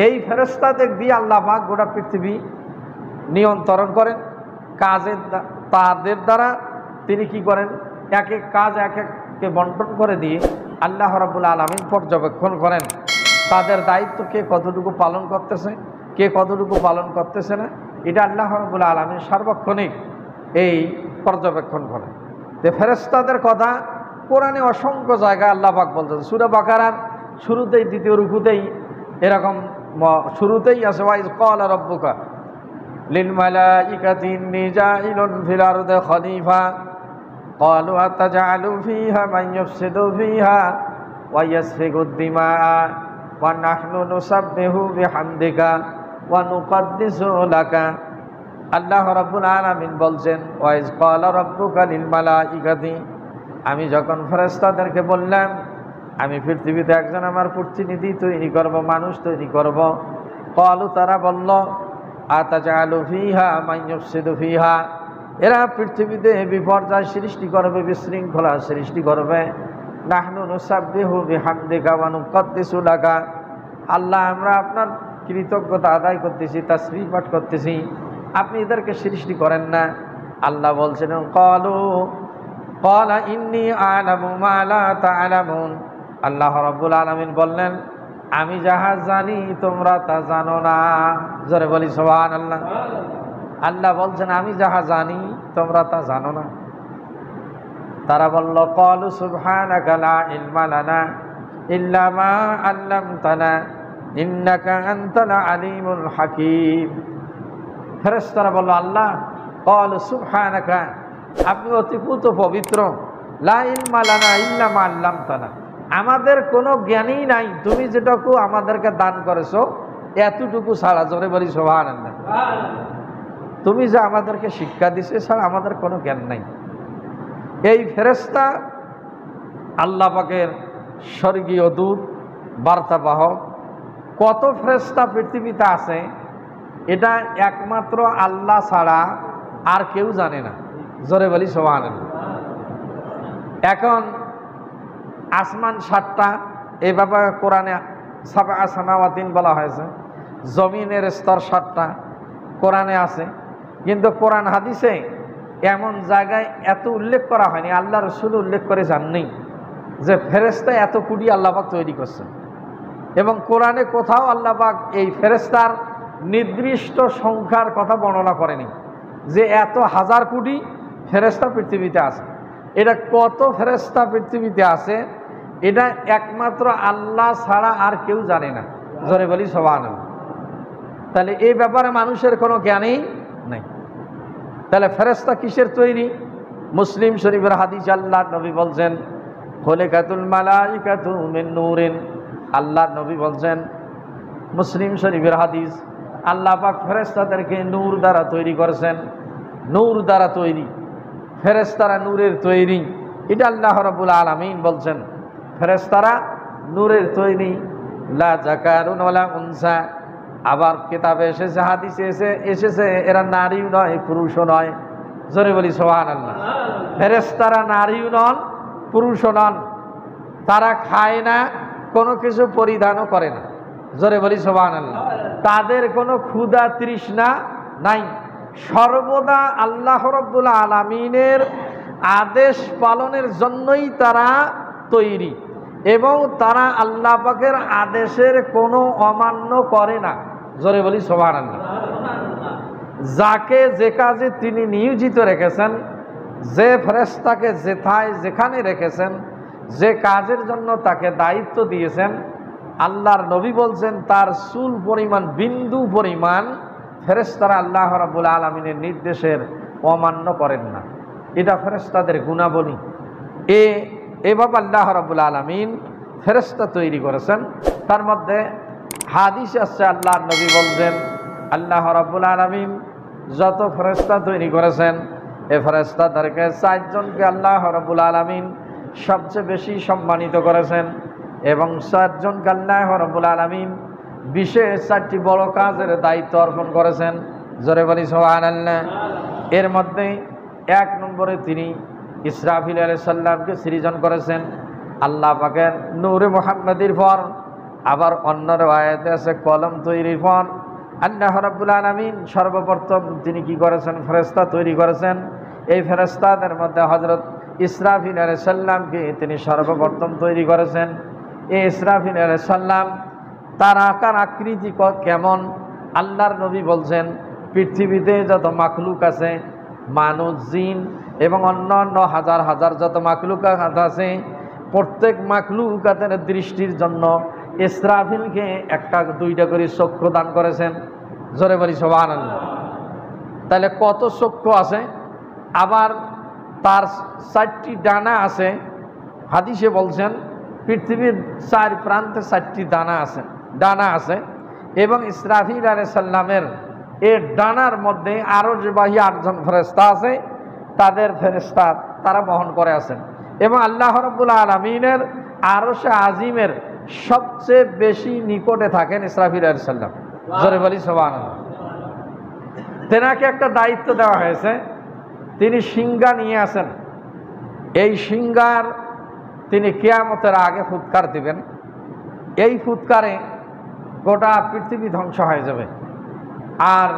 এই ফেরেশতাদের দিয়ে আল্লাহ পাক গোটা পৃথিবী নিয়ন্ত্রণ করেন। কাজের তাদের দ্বারা তিনি কি করেন, এক এক কাজ এক এককে বন্টন করে দিয়ে আল্লাহ রাব্বুল আলামিন পর্যবেক্ষণ করেন তাদের দায়িত্ব কে কতটুকু পালন করতেছে, কে কতটুকু পালন করতেছে না। এটা আল্লাহ রাব্বুল আলামিন সার্বক্ষণিক এই পর্যবেক্ষণ করেন। যে ফেরেশতাদের কথা কোরআনে অসংখ্য জায়গায় আল্লাহ পাক বলছেন। সূরা বাকারার শুরুতেই দ্বিতীয় রুকুতেই এরকম শুরুতেই আছে, ওয়াইজ ক্বালা রাব্বুকা লিল মালাইকাতি ইন্নী জাইলুন ফিল আরদি খলিফা ক্বালু আতাজআলু ফীহা মান ইউফসিদু ফীহা ওয়া ইয়াসফিকুদ দিমাআ ওয়া নাহনু নুসাব্বিহু বিহামদিকা ওয়া নুকদ্দিসু লাকা। আল্লাহ রাব্বুল আলামিন বলছেন, ওয়াইজ ক্বালা রাব্বুকা লিল মালাইকাতি, আমি যখন ফেরেশতাদেরকে বললাম আমি পৃথিবীতে একজন আমার প্রতিনিধি তৈরি করব, মানুষ তৈরি করব। ক্বালু, তারা বলল, আতাজআলু ফীহা মান ইউফসিদু ফীহা, এরা পৃথিবীতে বিপর্যয় সৃষ্টি করবে, বিশৃঙ্খলা সৃষ্টি করবে। নাহনু নুসাব্বিহু বিহামদিকা ওয়া নুকদ্দিসু লাকা, আল্লাহ আমরা আপনার কৃতজ্ঞতা আদায় করতেছি, তাসবিহ পাঠ করতেছি, আপনি এদেরকে সৃষ্টি করেন না। আল্লাহ বলছেন, ক্বালা ইন্নী আ'লামু মা লা তা'লামুন, আল্লাহ রাব্বুল আলামিন বললেন আমি যাহা জানি তোমরা তা জানো না। জোরে বলি সুবহানাল্লাহ। আল্লাহ বলছেন আমি যাহা জানি তোমরা তা জানো না। তারা বলল, ক্বালু সুবহানাকা লা ইলমা লানা ইল্লা মা আল্লামতানা ইন্নাকা আনতাল আলিমুল হাকীম। ফেরেশতারা বলল, আল্লাহ, ক্বালু সুবহানাকা, আপনি অতিপুত পবিত্র, লা ইলমা লানা ইল্লা মা আল্লামতানা, আমাদের কোনো জ্ঞানই নাই, তুমি যেটুকু আমাদেরকে দান করেছো এতটুকু ছাড়া। জোরে বলি সুবহানাল্লাহ। তুমি যে আমাদেরকে শিক্ষা দিছে ছাড়া আমাদের কোনো জ্ঞান নাই। এই ফেরেশতা আল্লাহ পাকের স্বর্গীয় দূত, বার্তাবাহক। কত ফেরেশতা পৃথিবীতে আছে এটা একমাত্র আল্লাহ ছাড়া আর কেউ জানে না। জোরে বলি সুবহানাল্লাহ। এখন আসমান 7টা, এই ব্যাপারে কোরআনে সাবআ সামাওয়াতিন বলা হয়েছে, জমিনের স্তর 7টা কোরআনে আছে, কিন্তু কোরআন হাদিসে এমন জায়গায় এত উল্লেখ করা হয়নি, আল্লাহ রাসূল উল্লেখ করে যাননি যে ফেরেশতা এত কোটি আল্লাহ পাক তৈরি করছেন। এবং কোরআনে কোথাও আল্লাহ পাক এই ফেরেশতার নির্দিষ্ট সংখ্যার কথা বর্ণনা করেনি যে এত হাজার কোটি ফেরেশতা পৃথিবীতে আছে। এটা কত ফেরেশতা পৃথিবীতে আছে এটা একমাত্র আল্লাহ ছাড়া আর কেউ জানে না। জোরে বলি সুবহানাল্লাহ। তাহলে এই ব্যাপারে মানুষের কোনো জ্ঞানই নেই। তাহলে ফেরেশতা কিসের তৈরি? মুসলিম শরীফের হাদিস আল্লাহর নবী বলছেন, খুলিকাতুল মালাইকাতু মিন নূরিন, আল্লাহর নবী বলছেন, মুসলিম শরীফের হাদিস, আল্লাহ পাক ফেরেশতাদেরকে নূর দ্বারা তৈরি করেছেন। নূর দ্বারা তৈরি, ফেরেশতারা নূরের তৈরি, এটা আল্লাহ রাব্বুল আলামিন বলছেন। ফেরেশতারা নূরের তৈরি, লা যাকারুন ওয়ালা উনসা। আবার কিতাবে এসেছে, হাদিসে এসেছে এরা নারীও নয় পুরুষও নয়। জোরে বলি সুবহানাল্লাহ। ফেরেশতারা নারীও নন পুরুষও নন, তারা খায় না, কোনো কিছু পরিধানও করে না। জোরে বলি সুবহানাল্লাহ। তাদের কোনো ক্ষুধা তৃষ্ণা নাই, সর্বদা আল্লাহ রাব্বুল আলামিনের আদেশ পালনের জন্যই তারা তৈরি, এবং তারা আল্লাহ পাকের আদেশের কোনো অমান্য করে না। জোরে বলি সুবহানাল্লাহ। যাকে যে কাজে তিনি নিয়োজিত রেখেছেন, যে ফেরেশতাকে যেথায় যেখানে রেখেছেন, যে কাজের জন্য তাকে দায়িত্ব দিয়েছেন, আল্লাহর নবী বলছেন তার চুল পরিমাণ, বিন্দু পরিমাণ ফেরেশতারা আল্লাহ রাব্বুল আলামিনের নির্দেশের অমান্য করেন না। এটা ফেরেশতাদের গুণাবলী। এভাবে আল্লাহ রাব্বুল আলামিন ফেরেশতা তৈরি করেছেন। তার মধ্যে হাদিস আছে, আল্লাহর নবী বলছেন আল্লাহ রাব্বুল আলামিন যত ফেরেশতা তৈরি করেছেন, এই ফেরেশতাদেরকে 4 জনকে আল্লাহ রাব্বুল আলামিন সবচেয়ে বেশি সম্মানিত করেছেন, এবং 4 জনকে আল্লাহ রাব্বুল আলামিন বিশেষ 4টি বড় কাজের দায়িত্ব অর্পণ করেছেন। জোরে বলি সুবহানাল্লাহ। এর মধ্যে 1 নম্বরে তিনি ইসরাফিল আলাইহিস সালামকে সৃজন করেছেন। আল্লাহ পাকের নূরে মুহাম্মাদির পর আবার অন্য আয়াতে আছে কলম তৈরির পর আল্লাহ রাব্বুল আলামিন সর্বপ্রথম তিনি কি করেছেন? ফেরেশতা তৈরি করেছেন। এই ফেরেশতাদের মধ্যে হযরত ইসরাফিল আলাইহিস সালামকে তিনি সর্বপ্রথম তৈরি করেছেন। এই ইসরাফিল আলাইহিস সালাম তার আকার আকৃতি কেমন? আল্লাহর নবী বলছেন পৃথিবীতে যত মাখলুক আছে, মানুষ, জিন এবং অন্যান্য হাজার হাজার যত মাখলুকাত আছে, প্রত্যেক মাখলুকাতের দৃষ্টির জন্য ইসরাফিলকে একটা দুইটা করে চক্ষু দান করেছেন। জোরে বলি সুবহানাল্লাহ। তাহলে কত চক্ষু আছে? আবার তার 4টি ডানা আছে। হাদিসে বলছেন পৃথিবীর 4 প্রান্তে 4টি ডানা আছে এবং ইসরাফিল আলাইহিস সালামের এই ডানার মধ্যে আরশবাহী 8 জন ফেরেশতা আছে। তাদের ফেরেশতা তারা বহন করে আছেন এবং আল্লাহ রাব্বুল আলামিনের আরশে আজিমের সবচেয়ে বেশি নিকটে থাকেন ইসরাফিল আলাইহিস সালাম। জোরে বলি সুবহানাল্লাহ। তেনাকে একটা দায়িত্ব দেওয়া হয়েছে, তিনি সিংহা নিয়ে আসেন। এই সিংহার তিনি কিয়ামতের আগে ফুৎকার দিবেন। এই ফুৎকারে গোটা পৃথিবী ধ্বংস হয়ে যাবে, আর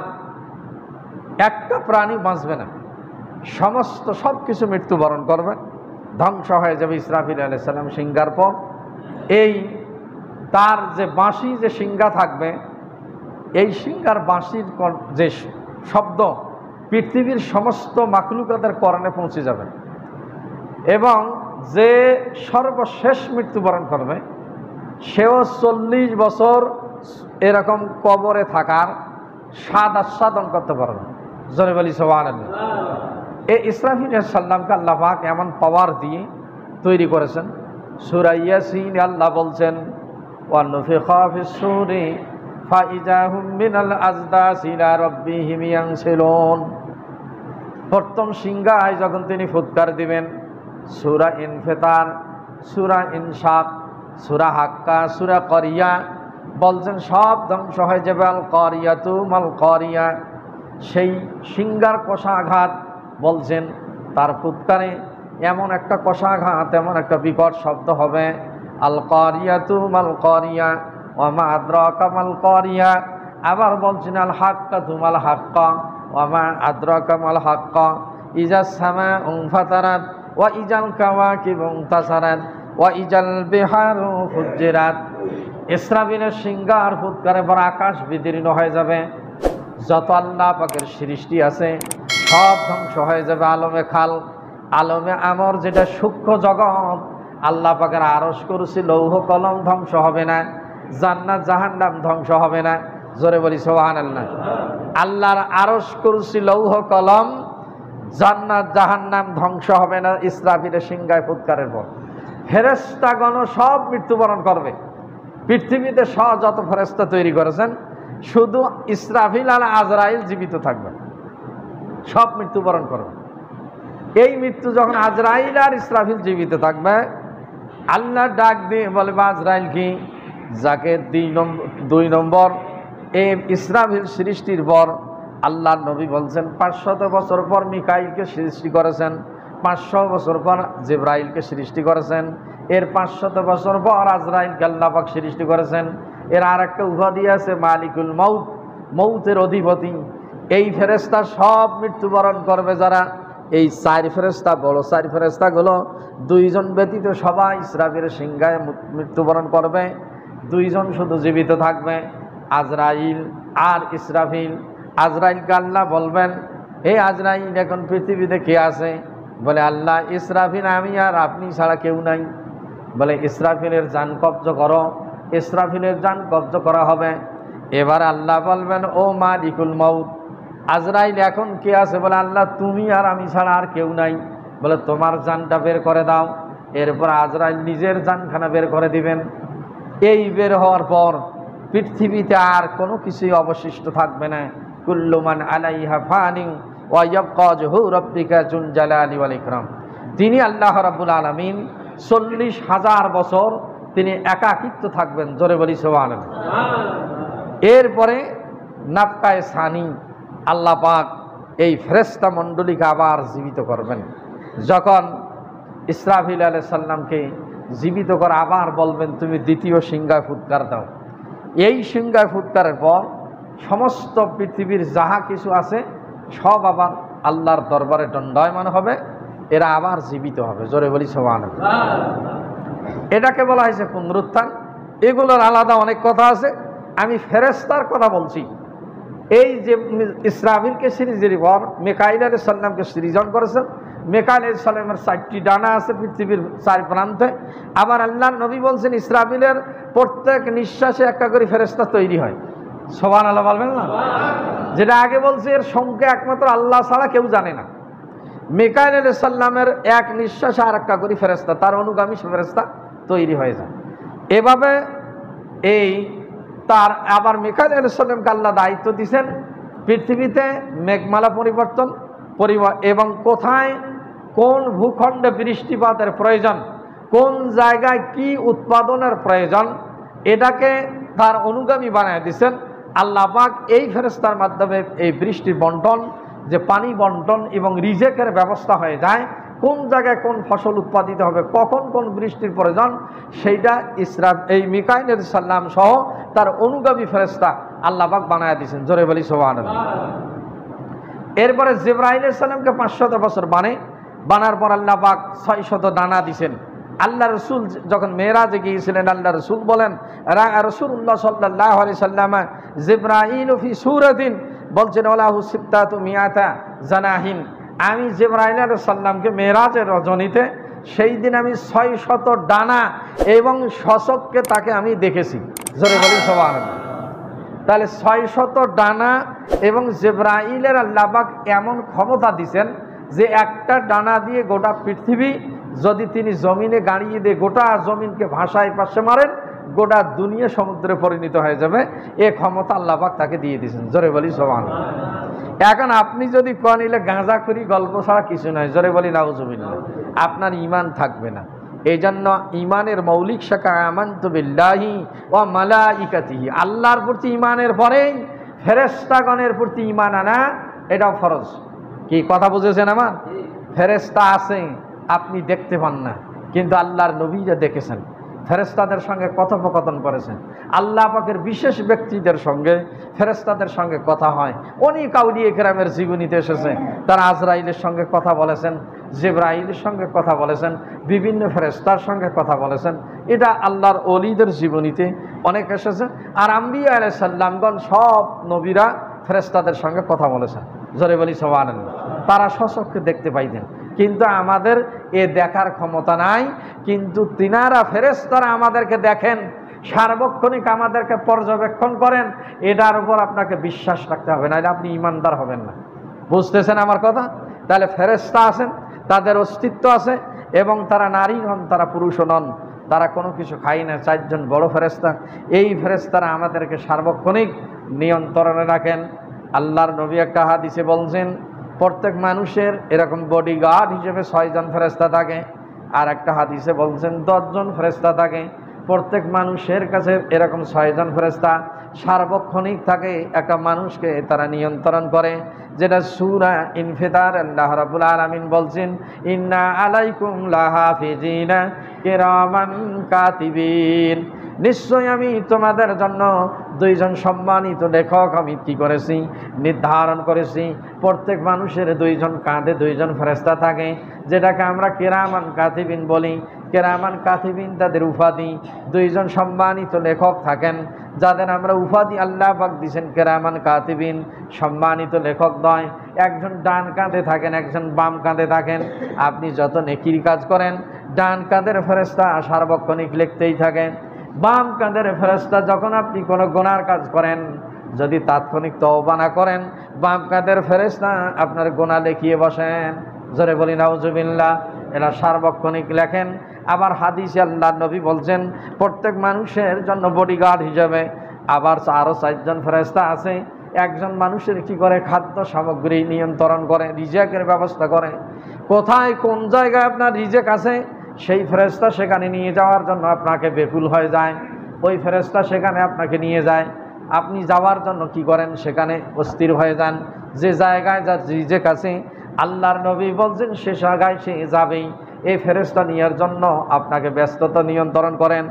একটা প্রাণী বাঁচবে না, সব কিছু মৃত্যুবরণ করবে, ধ্বংস হয়ে যাবে ইসরাফিল আলাইহিস সালাম সিংহার পর। এই তার যে বাঁশি, যে সিংহা থাকবে, এই সিংহার বাঁশির যে শব্দ পৃথিবীর সমস্ত মাখলুকাতের কর্ণে পৌঁছে যাবে এবং যে সর্বশেষ মৃত্যুবরণ করবে সেও 40 বছর এরকম কবরে থাকার স্বাদ আস্বাদন করতে পারবে। জোরে বলি সুবহানাল্লাহ। এই ইসরাফিল আলাইহিস সালামকে আল্লাহ পাক এমন পাওয়ার দিয়ে তৈরি করেছেন। সূরা ইয়াসিন আল্লাহ বলছেন ওয়া নুফিখা ফিস সূরি ফাইজা হুম মিনাল আজদাসি ইলা রাব্বিহিম ইয়ানসিলুন। প্রথম সিংহায় যখন তিনি ফুৎকার দিবেন, সূরা ইনফিতার, সূরা ইনশাক, সূরা হাক্কা, সূরা করিয়া বলছেন সব ধ্বংস হয়ে যাবে। আল করিয়াতু মাল করিয়া, সেই সিংহার কষাঘাত বলছেন তার ফুৎকারে এমন একটা কষাঘাত, এমন একটা বিকট শব্দ হবে। আল করিয়াতু মাল করিয়া ওয়া মা আদরাকা মাল করিয়া। আবার বলছেন আল হাক্কাতু মাল হাক্কা ওয়া মা আদরাকা মাল হাক্কা। ইজাস সামাউ ফাতারাত ওয়া ইজাল কাওয়াকিবু ইনতাসারাত ওয়া ইজাল বিহারু ফুজ্জিরাত। ইসরাফিলের সিংহার ফুৎকারে পর আকাশ বিদীর্ণ হয়ে যাবে, যত আল্লাহ পাকের সৃষ্টি আছে সব ধ্বংস হয়ে যাবে। আলমে খাল, আলমে আমর, যেটা সূক্ষ্ম জগৎ, আল্লাহ পাকের আরশ, কুরসি, লৌহ কলম ধ্বংস হবে না, জান্নাত জাহান্নাম ধ্বংস হবে না। জোরে বলি সুবহানাল্লাহ। আল্লাহর আরশ, কুরসি, লৌহ কলম, জান্নাত জাহান্নাম ধ্বংস হবে না ইসরাফিলের সিংহায় ফুৎকারের পর। ফেরেশতাগণ সব মৃত্যুবরণ করবে। পৃথিবীতে যত ফেরেশতা তৈরি করেছেন, শুধু ইসরাফিল আর আজরাইল জীবিত থাকবে, সব মৃত্যুবরণ করবে। এই মৃত্যু যখন আজরাইল আর ইসরাফিল জীবিত থাকবে, আল্লাহ ডাক দিয়ে বলবে আজরাইল কি, যাকে 2 নম্বর এই ইসরাফিল সৃষ্টির পর আল্লাহর নবী বলছেন 500 বছর পর মিকাইলকে সৃষ্টি করেছেন, 500 বছর পর জিবরাইলকে সৃষ্টি করেছেন, এর 500 বছর পর আজরাইলকে আল্লাহ পাক সৃষ্টি করেছেন। এর আর একটা উপাধি আছে মালিকুল মউত, মউতের অধিপতি। এই ফেরেশতা সব মৃত্যুবরণ করবে। যারা এই 4 ফেরেশতা, বড় 4 ফেরেশতাগুলো, 2 জন ব্যতীত সবাই ইসরাফিলের সিংহায় মৃত্যুবরণ করবে, 2 জন শুধু জীবিত থাকবে, আজরাইল আর ইসরাফিল। আজরাইলকে আল্লাহ বলবেন হে আজরাইল, এখন পৃথিবীতে কে আছে? বলে আল্লাহ, ইসরাফিল আমি আর আপনি ছাড়া কেউ নাই। বলে ইসরাফিলের জান কব্জ করো। ইসরাফিলের জান কব্জ করা হবে। এবার আল্লাহ বলবেন ও মালিকুল মউত, আজরাইল এখন কে আছে? বলে আল্লাহ, তুমি আর আমি ছাড়া আর কেউ নাই। বলে তোমার জানটা বের করে দাও। এরপর আজরাইল নিজের জানখানা বের করে দিবেন। এই বের হওয়ার পর পৃথিবীতে আর কোনো কিছুই অবশিষ্ট থাকবে না। কুল্লু মান আলাইহা ফানিন ওয়া ইয়াবকা ওয়াজহু রাব্বিকা যুল জালালি ওয়াল ইকরাম। তিনি আল্লাহ রাব্বুল আলামিন 40,000 বছর তিনি একাকিত্ব থাকবেন। জোরে বলি সুবহানাল্লাহ। এরপরে নাফকায়ে সানি, আল্লাহ পাক এই ফেরেশতা মণ্ডলীকে আবার জীবিত করবেন। যখন ইসরাফিল আলাইহিস সালামকে জীবিত করে আবার বলবেন তুমি দ্বিতীয় সিংহায় ফুৎকার দাও। এই সিংহায় ফুৎকারের পর সমস্ত পৃথিবীর যাহা কিছু আছে সব আবার আল্লাহর দরবারে দণ্ডায়মান হবে, এরা আবার জীবিত হবে। জোরে বলি সুবহানাল্লাহ। এটাকে বলা হয়েছে পুনরুত্থান। এগুলোর আলাদা অনেক কথা আছে, আমি ফেরেশতার কথা বলছি। এই যে ইসরাফিলকে সৃষ্টির পর মিকাইল আলাইহিস সালামকে সৃজন করেছেন। মিকাইল আলাইহিস সালামের 4টি ডানা আছে পৃথিবীর 4 প্রান্তে। আবার আল্লাহর নবী বলছেন ইসরাফিলের প্রত্যেক নিঃশ্বাসে একটা করে ফেরেশতা তৈরি হয়। সুবহানাল্লাহ বলবেন না? যেটা আগে বলছে এর সংখ্যা একমাত্র আল্লাহ ছাড়া কেউ জানে না। মিকাইল আলাইহিস সালামের এক নিঃশ্বাসে আর একটা করে ফেরেশতা, তার অনুগামী ফেরেশতা তৈরি হয়ে যায়। এভাবে এই তার আবার মিকাইল আলাইহিস সালামকে আল্লাহ দায়িত্ব দিয়েছেন পৃথিবীতে মেঘমালা পরিবর্তন এবং কোথায় কোন ভূখণ্ডে বৃষ্টিপাতের প্রয়োজন, কোন জায়গায় কি উৎপাদনের প্রয়োজন, এটাকে তার অনুগামী বানায় দিয়েছেন আল্লাহ পাক। এই ফেরেশতার মাধ্যমে এই বৃষ্টির বন্টন, যে পানি বন্টন এবং রিজেকের ব্যবস্থা হয়ে যায়, কোন জায়গায় কোন ফসল উৎপাদিত হবে, কখন কোন বৃষ্টির প্রয়োজন, সেইটা এই মিকাইল আলাইহিস সালাম সহ তার অনুগামী ফেরেশতা আল্লাহ পাক বানায় দিয়েছেন। জোরে বলি সুবহানাল্লাহ। এরপরে জিবরাইল আলাইহিস সালামকে 500 বছর বানার পর আল্লাহ পাক 600 দানা দিয়েছেন। আল্লাহ রসুল যখন মেরাজে গিয়েছিলেন, আল্লাহ রসুল বলেন রাসূলুল্লাহ সাল্লাল্লাহু আলাইহি সাল্লাম জিবরাইল ফি সূরাতিন, বলছেন ওয়ালাহু সিবতাতু মিয়াতা জানাহিন, আমি জিবরাইল আলাইহিস সালামকে মেরাজের রজনীতে সেই দিন আমি 600 ডানা এবং শশককে তাকে আমি দেখেছি। জোরে বলি সুবহানাল্লাহ। তাহলে 600 ডানা এবং জিবরাইলের আল্লাহ পাক এমন ক্ষমতা দিয়েছেন যে একটা ডানা দিয়ে গোটা পৃথিবী যদি তিনি জমিনে গাড়িয়ে দিয়ে গোটা জমিনকে ভাষায় পাশে মারেন, গোটা দুনিয়া সমুদ্রে পরিণত হয়ে যাবে। এ ক্ষমতা আল্লাহ পাক তাকে দিয়ে দিয়েছেন। জোরে বলি সুবহানাল্লাহ। এখন আপনি যদি কনিলে গাঁজা করি গল্প ছাড়া কিছু নয়, জোরে বলি নাউজুবিল্লাহ, আপনার ঈমান থাকবে না। এই জন্য ঈমানের মৌলিক শাখা আমানতু বিল্লাহি ওয়া মালাইকাতিহি, আল্লাহর প্রতি ঈমানের পরেই ফেরেশতাগণের প্রতি ঈমান আনা, এটাও ফরজ। কি কথা বুঝেছেন আমার? ফেরেশতা আছে আপনি দেখতে পান না, কিন্তু আল্লাহর নবীরা দেখেছেন, ফেরেশতাদের সঙ্গে কথোপকথন করেছেন। আল্লাহ পাকের বিশেষ ব্যক্তিদের সঙ্গে ফেরেশতাদের সঙ্গে কথা হয়। অনেক আউলিয়া কেরামের জীবনীতে এসেছে, তারা আজরাইলের সঙ্গে কথা বলেছেন, জিবরাইলের সঙ্গে কথা বলেছেন, বিভিন্ন ফেরেশতার সঙ্গে কথা বলেছেন। এটা আল্লাহর ওলিদের জীবনীতে অনেক এসেছে। আর আম্বিয়া আলাইহিস সালামগণ সব নবীরা ফেরেশতাদের সঙ্গে কথা বলেছেন। জোরে বলি সুবহানাল্লাহ। তারা স্বচক্ষে দেখতে পাইতেন, কিন্তু আমাদের এ দেখার ক্ষমতা নাই। কিন্তু তিনারা ফেরেশতারা আমাদেরকে দেখেন, সার্বক্ষণিক আমাদেরকে পর্যবেক্ষণ করেন। এটার উপর আপনাকে বিশ্বাস রাখতে হবে, না আপনি ইমানদার হবেন না। বুঝতেছেন আমার কথা? তাহলে ফেরেশতা আছেন, তাদের অস্তিত্ব আছে, এবং তারা নারী নন, তারা পুরুষও নন, তারা কোনো কিছু খায় না। 4 জন বড় ফেরেশতা, এই ফেরেশতারা আমাদেরকে সার্বক্ষণিক নিয়ন্ত্রণে রাখেন। আল্লাহর নবী একটা হাদিসে বলছেন প্রত্যেক মানুষের এরকম বডিগার্ড হিসেবে 6 জন ফেরেশতা থাকে। আর একটা হাদিসে বলছেন 10 জন ফেরেশতা থাকে। প্রত্যেক মানুষের কাছে এরকম 6 জন ফেরেশতা সার্বক্ষণিক থাকে, একটা মানুষকে তারা নিয়ন্ত্রণ করে। যেটা সূরা ইনফিতার আল্লাহ রাব্বুল আলামিন বলছেন ইন্না আলাইকুম লাহাফিজিনা কিরামান কাতিবিন, নিশ্চয় আমি তোমাদের জন্য 2 জন সম্মানিত লেখক আমি কি করেছি, নির্ধারণ করেছি। প্রত্যেক মানুষের 2 জন কাঁধে 2 জন ফেরেশতা থাকে, যেটাকে আমরা কিরামান কাতিবিন বলি। কিরামান কাতিবিন তাদের উপাধি। 2 জন সম্মানিত লেখক থাকেন, যাদের আমরা উপাধি আল্লাহ পাক দিয়েছেন কিরামান কাতিবিন, সম্মানিত লেখক নয়। একজন ডান কাঁধে থাকেন, একজন বাম কাঁধে থাকেন। আপনি যত নেকির কাজ করেন ডান কাঁধের ফেরেশতা সার্বক্ষণিক লিখতেই থাকেন। বাম কাঁধের ফেরেশতা যখন আপনি কোনো গুনার কাজ করেন, যদি তাৎক্ষণিক তওবা না করেন, বাম কাঁধের ফেরেশতা আপনার গুনাহ লিখিয়ে বসেন। জোরে বলি নাউজুবিল্লাহ। এরা সার্বক্ষণিক লেখেন। আবার হাদিসে আল্লাহর নবী বলছেন প্রত্যেক মানুষের জন্য বডিগার্ড হিসেবে আবার আরও 4 জন ফেরেশতা আছে। একজন মানুষের কি করে, খাদ্য সামগ্রী নিয়ন্ত্রণ করে, রিজেকের ব্যবস্থা করে। কোথায় কোন জায়গায় আপনার রিজেক আছে, সেই ফেরেশতা সেখানে নিয়ে যাওয়ার জন্য আপনাকে বেকুল হয়ে যায়। ওই ফেরেশতা সেখানে আপনাকে নিয়ে যায়। আপনি যাওয়ার জন্য কি করেন, সেখানে অস্থির হয়ে যান। যে জায়গায় যার রিজেক আছে, আল্লাহর নবী বলছেন সে জায়গায় সে যাবেই। এই ফেরেশতা নেওয়ার জন্য আপনাকে ব্যস্ততা নিয়ন্ত্রণ করেন।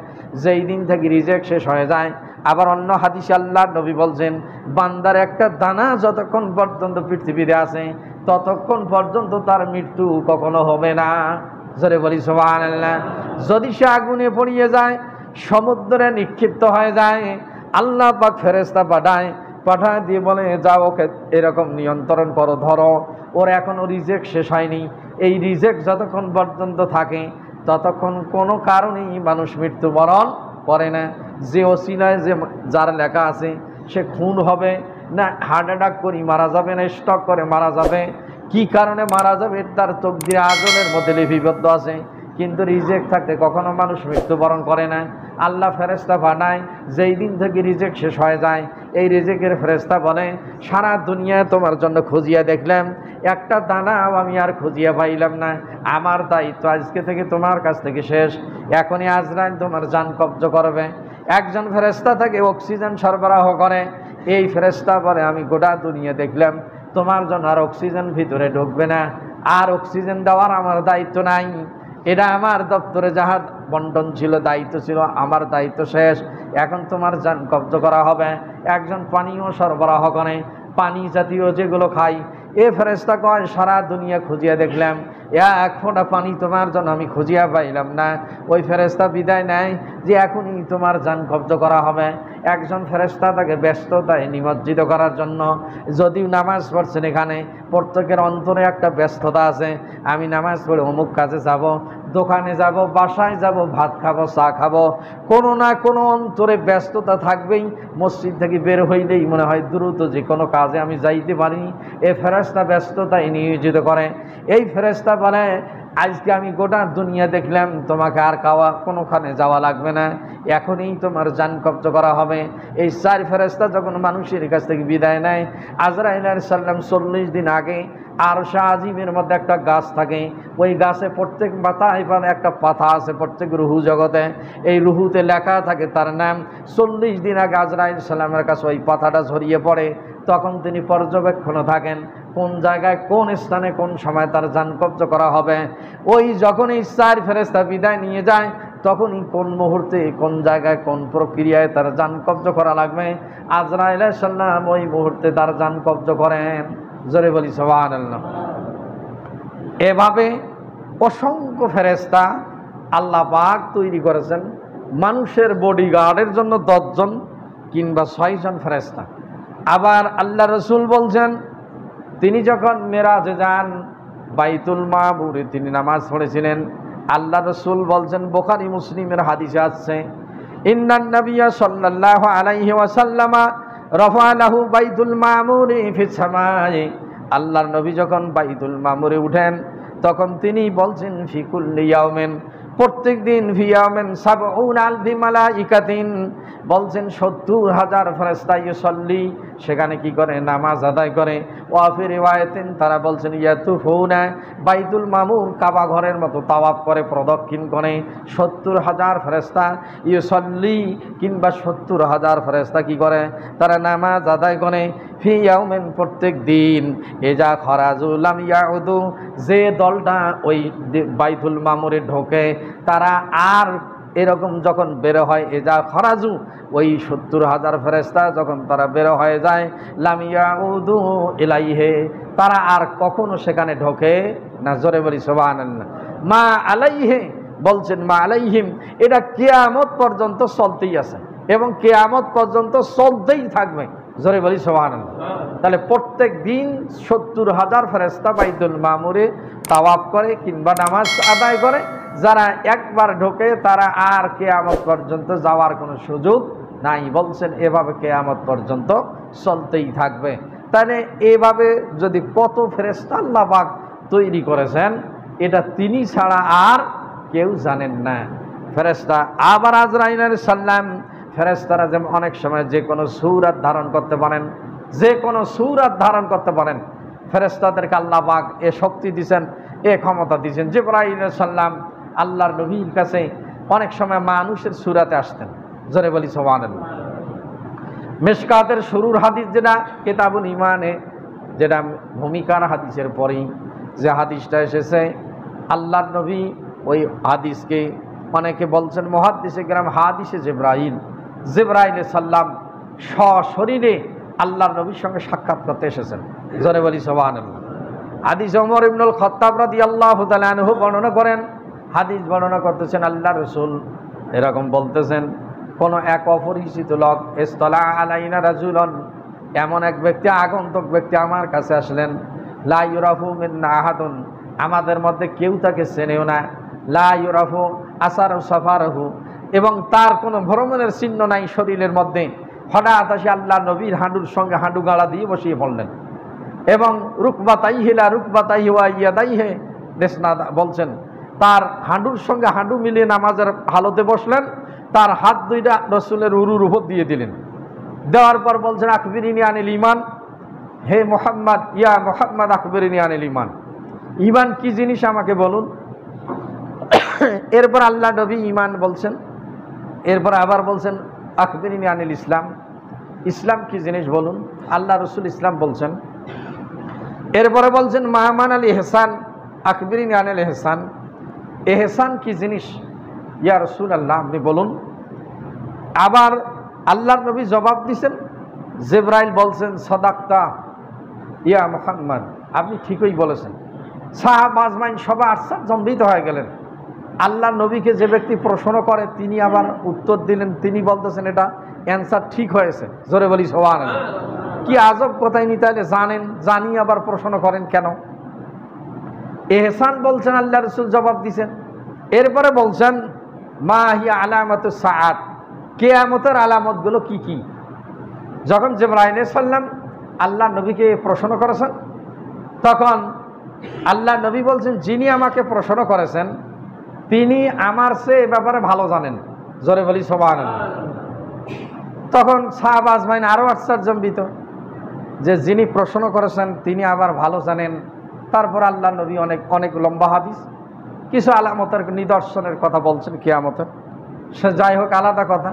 যেই দিন থেকে রিজেক শেষ হয়ে যায়, আবার অন্য হাদিসে আল্লাহর নবী বলছেন, বান্দার একটা দানা যতক্ষণ পর্যন্ত পৃথিবীতে আছে ততক্ষণ পর্যন্ত তার মৃত্যু কখনো হবে না। জোরে বলি সুবহানাল্লাহ। যদি সে আগুনে পড়িয়ে যায়, সমুদ্রে নিক্ষিপ্ত হয়ে যায়, আল্লাহ পাক ফেরেশতা পাঠায় দিয়ে বলে, যাও ওকে এরকম নিয়ন্ত্রণ করো, ধরো, ওর এখনো রিজেক শেষ হয়নি। এই রিজেক যতক্ষণ পর্যন্ত থাকে ততক্ষণ কোনো কারণেই মানুষ মৃত্যুবরণ করে না। যে ওসিলায় যার লেখা আছে সে খুন হবে না, হার্ট অ্যাটাক করে মারা যাবে, না স্ট্রোক করে মারা যাবে, কি কারণে মারা যাবে তার তকদিরে আজলের মধ্যে লিপিবদ্ধ আছে। কিন্তু রিজেক থাকতে কখনো মানুষ মৃত্যুবরণ করে না। আল্লাহ ফেরেশতা পাঠায়, যেই দিন থেকে রিজেক শেষ হয়ে যায়, এই রিজেকের ফেরেশতা বলে, সারা দুনিয়ায় তোমার জন্য খুঁজিয়া দেখলাম, একটা দানাও আমি আর খুঁজিয়া পাইলাম না। আমার দায়িত্ব আজকে থেকে তোমার কাছ থেকে শেষ। এখনই আজরাইল তোমার জান কব্জ করবে। একজন ফেরেশতা থেকে অক্সিজেন সরবরাহ করে। এই ফেরেশতা বলে, আমি গোটা দুনিয়া দেখলাম, তোমার জন্য আর অক্সিজেন ভিতরে ঢুকবে না, আর অক্সিজেন দেওয়ার আমার দায়িত্ব নাই। এটা আমার দপ্তরে যাহা বন্টন ছিল, দায়িত্ব ছিল, আমার দায়িত্ব শেষ। এখন তোমার জান কব্জ করা হবে। একজন পানীয় সরবরাহ করে, পানি জাতীয় যেগুলো খাই, এ ফেরেশতা কয়, সারা দুনিয়া খুঁজিয়া দেখলাম, এক ফোঁটা পানি তোমার জন্য আমি খুঁজিয়া পাইলাম না। ওই ফেরেশতা বিদায় নেয় যে এখনই তোমার জান কব্জ করা হবে। একজন ফেরেশতা তাকে ব্যস্ততায় নিমজ্জিত করার জন্য, যদি নামাজ পড়ছেন, এখানে প্রত্যেকের অন্তরে একটা ব্যস্ততা আছে, আমি নামাজ পড়ে অমুক কাজে যাব, দোকানে যাব, বাসায় যাব, ভাত খাবো, চা খাবো, কোনো না কোনো অন্তরে ব্যস্ততা থাকবেই। মসজিদ থেকে বের হইলেই মনে হয় দ্রুত যে কোনো কাজে আমি যাইতে পারি। এই ফেরেশতা ব্যস্ততায় নিয়োজিত করে। এই ফেরেশতা বলে, আজকে আমি গোটা দুনিয়া দেখলাম, তোমাকে আর কোনোখানে যাওয়া লাগবে না, এখনই তোমার জান কব্জ করা হবে। এই চার ফেরেশতা যখন মানুষের কাছ থেকে বিদায় নেয়, আজরাইল আলাইহিস সালাম 40 দিন আগে আরশে আজিমের মধ্যে একটা গাছ থাকে, ওই গাছে প্রত্যেক মাথায় একটা পাতা আছে, প্রত্যেক রুহু জগতে, এই রুহুতে লেখা থাকে তার নাম। 40 দিন আগে আজরাইল সালামের কাছে ওই পাতাটা ঝরিয়ে পড়ে, তখন তিনি পর্যবেক্ষণে থাকেন কোন জায়গায়, কোন স্থানে, কোন সময় তার জান কব্জ করা হবে। ওই যখন এই চার ফেরেশতা বিদায় নিয়ে যায়, তখনই কোন মুহূর্তে, কোন জায়গায়, কোন প্রক্রিয়ায় তার জান কব্জ করা লাগবে, আজরাইল আলাইহিস সালাম ওই মুহূর্তে তার জান কব্জ করেন। জোরে বলি সুবহানাল্লাহ। এভাবে অসংখ্য ফেরেশতা আল্লাহ পাক তৈরি করেছেন। মানুষের বডিগার্ডের জন্য 10 জন কিংবা 6 জন ফেরেশতা। আবার আল্লাহ রসুল বলছেন, তিনি যখন মেরাজে যান, বাইতুল মামুরে তিনি নামাজ পড়েছিলেন, আল্লাহ রসুল বলছেন, বুখারী মুসলিমের হাদিসে আছে, ইন্নান নাবিয়্যা সাল্লাল্লাহু আলাইহি ওয়াসাল্লামা রাফা লাহু বাইতুল মামুরি ফিস সামাই। আল্লাহর নবী যখন বাইতুল মামুরে উঠেন, তখন তিনি বলছেন, ফি কুল্লি ইয়াউমিন, প্রত্যেক দিন, ফি ইয়াউমিন 70 আলফি মালাইকাতিন, বলছেন 70,000 ফেরেশতা ইউসাল্লি, সেখানে কি করে, নামাজ আদায় করে। ওয়া ফি রিওয়ায়াতিন, তারা বলছেন ইয়াতুফুনা বাইতুল মামুর, কাবা ঘরের মতো তাওয়াফ করে, প্রদক্ষিণ করে। 70,000 ফেরেশতা ইউসাল্লি, কিংবা 70,000 ফেরেশতা কি করে, তারা নামাজ আদায় করে। ফি ইয়াউমিন, প্রত্যেক দিন। এজা খরাজু লাম ইয়াউদু, যে দলটা ওই বাইতুল মামুরে ঢোকে তারা আর এরকম যখন বের হয়, এজা খরাজু, ওই 70,000 ফেরেশতা যখন তারা বের হয়ে যায়, লাম ইয়াউদু ইলাইহি, তারা আর কখনো সেখানে ঢোকে না। জোরে বলি সুবহানাল্লাহ। মা আলাইহি, বলছেন মা আলাইহিম, এটা কিয়ামত পর্যন্ত চলতেই আছে এবং কিয়ামত পর্যন্ত চলতেই থাকবে। জোরে বলি সুবহানাল্লাহ। তাহলে প্রত্যেক দিন 70,000 ফেরেশতা বাইতুল মামুরে তাওয়াফ করে কিংবা নামাজ আদায় করে। যারা একবার ঢোকে তারা আর কিয়ামত পর্যন্ত যাওয়ার কোনো সুযোগ নাই। বলছেন এভাবে কিয়ামত পর্যন্ত চলতেই থাকবে। তাহলে এভাবে যদি কত ফেরেশতা আল্লাহ পাক তৈরি করেছেন, এটা তিনি ছাড়া আর কেউ জানেন না। ফেরেশতা আবার আজরাইল আলাইহিস সালাম, ফেরেশতারা যেমন অনেক সময় যে কোনো সূরাত ধারণ করতে পারেন, যে কোনো সূরাত ধারণ করতে পারেন। ফেরেশতাদেরকে আল্লাহ পাক এ শক্তি দিয়েছেন, এ ক্ষমতা দিয়েছেন। জিবরাইল আলাইহিস সালাম আল্লাহর নবীর কাছে অনেক সময় মানুষের সূরাতে আসতেন। জোরে বলি সুবহানাল্লাহ। মিশকাতের শুরুর হাদিস, যেটা কিতাবুল ঈমানে, যেটা ভূমিকার হাদিসের পরেই যে হাদিসটা এসেছে, আল্লাহর নবী ওই হাদিসকে অনেকে বলছেন মুহাদ্দিসে কেরাম হাদিসে জিবরাইল, জিবরাইল সাল্লাম সশরীরে আল্লাহর নবীর সঙ্গে সাক্ষাৎ করতে এসেছেন। জোরে বলি সুবহানাল্লাহ। হাদিস ওমর ইবনুল খাত্তাব রাদিয়াল্লাহু তাআলা আনহু বর্ণনা করেন, হাদিস বর্ণনা করতেছেন আল্লাহ রাসূল এরকম বলতেছেন, কোনো এক অপরিচিত লোক ইসতালা আলাইনা রাজুলন, এমন এক ব্যক্তি, আগন্তুক ব্যক্তি আমার কাছে আসলেন, লা ইউরাফু মিন্না আহাদুন, আমাদের মধ্যে কেউ তাকে চেনেও না, লা ইউরাফু আসারু সাফারহু, এবং তার কোনো ভ্রমণের চিহ্ন নাই শরীরের মধ্যে। হঠাৎ আসি আল্লাহ নবীর হাঁটুর সঙ্গে হাঁটু গাড়া দিয়ে বসিয়ে পড়লেন এবং রুকবাতাইহি লা রুকবাতাইহি ওয়া ইয়াদাইহি দেশনাদা বলছেন, তার হাঁটুর সঙ্গে হাঁটু মিলিয়ে নামাজের হালতে বসলেন, তার হাত দুইটা রসুলের উরুর উপর দিয়ে দিলেন। দেওয়ার পর বলছেন আখবিরিনি আনিল ঈমান, হে মুহাম্মদ, ইয়া মুহাম্মদ আখবিরিনি আনিল ঈমান, ঈমান কি জিনিস আমাকে বলুন। এরপর আল্লাহ নবী ঈমান বলছেন, এরপর আবার বলছেন আখবিরিনি আনিল ইসলাম, ইসলাম কি জিনিস বলুন। আল্লাহ রসুল ইসলাম বলছেন। এরপরে বলছেন মাহমান আল ইহসান, আখবিরিনি আনিল ইহসান, এহসান কি জিনিস ইয়া রসুল আল্লাহ আপনি বলুন। আবার আল্লাহর নবী জবাব দিছেন, জিবরাইল বলছেন সাদাক্তা ইয়া মুহাম্মদ, আপনি ঠিকই বলেছেন। সাহাবা আজমাইন সবাই আশ্চর্যজনবিত হয়ে গেলেন। আল্লাহ নবীকে যে ব্যক্তি প্রশ্ন করে তিনি আবার উত্তর দিলেন, তিনি বলতেছেন এটা অ্যান্সার ঠিক হয়েছে। জোরে বলি সুবহানাল্লাহ। কি আজব কথাই নি, তাহলে জানেন, জানি আবার প্রশ্ন করেন কেন। এহসান বলছেন, আল্লাহ রসুল জবাব দিছেন। এরপরে বলছেন মা হিয়া আলামাতুস সাআত, কিয়ামতের আলামতগুলো কি কি। যখন জিবরাইল সাল্লাম আল্লাহ নবীকে প্রশ্ন করেছেন, তখন আল্লাহ নবী বলছেন যিনি আমাকে প্রশ্ন করেছেন তিনি আমার চেয়ে এ ব্যাপারে ভালো জানেন। জোরে বলি সুবহানাল্লাহ। তখন সাহাবা আজমাইন আরও আশ্চর্যজনবিত যে যিনি প্রশ্ন করেছেন তিনি আবার ভালো জানেন। তারপর আল্লাহ নবী অনেক অনেক লম্বা হাদিস, কিছু আলামতের নিদর্শনের কথা বলছেন কিয়ামতের, সে যাই হোক আলাদা কথা।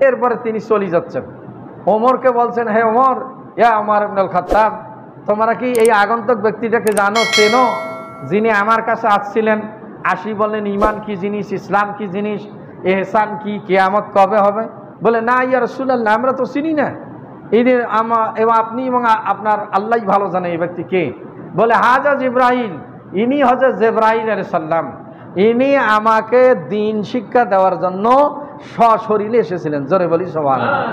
এরপরে তিনি চলে যাচ্ছেন, ওমরকে বলছেন হে ওমর, ইয়া ওমর ইবনুল খাত্তাব, তোমরা কি এই আগন্তুক ব্যক্তিটাকে জানো, চেনো, যিনি আমার কাছে আসছিলেন? আসি বললেন ঈমান কি জিনিস, ইসলাম কি জিনিস, এহসান কি, কিয়ামত কবে হবে। বলে না ইয়া রাসূলুল্লাহ, আমরা তো চিনি না, আপনি এবং আপনার আল্লাহ ভালো জানে এই ব্যক্তি কে। বলে হাজা জিবরাইল, ইনি হযরত জিবরাইল আলাইহিস সালাম, ইনি আমাকে দ্বীন শিক্ষা দেওয়ার জন্য সশরীরে এসেছিলেন। জোরে বলি সুবহানাল্লাহ।